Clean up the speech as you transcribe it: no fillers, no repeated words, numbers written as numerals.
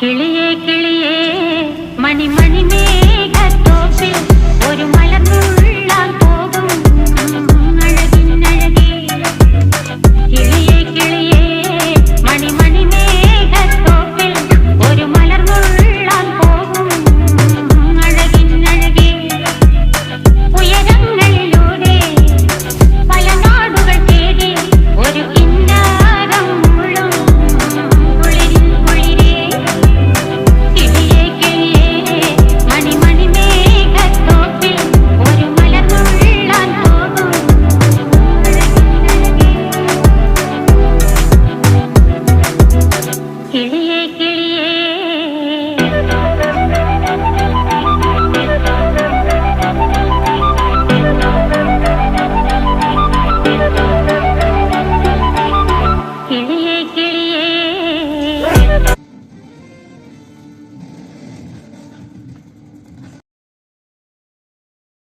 കിളിയേ കിളിയേ മണിമണി മേഘത്തോപ്പിൽ ഒരു മലർന്നുള്ളാൻ പോകും അഴകിനഴകേ. കിളിയേ കിളിയേ മണിമണി മേഘത്തോപ്പിൽ ഒരു മലർന്നുള്ളാൻ പോകും അഴകിനഴകേ. ഉയരങ്ങളിലൂടെ പല നാടുകൾ തേടി ഒരു കിന്നാരം മുള്ളും കുളിരിൻ കുളിരേ. കിളിയേ കിളിയേ മണിമണി മേഘത്തോപ്പിൽ ഒരു മലർന്നുള്ളാൻ പോകും അഴകിനഴകേ. കിളിയേ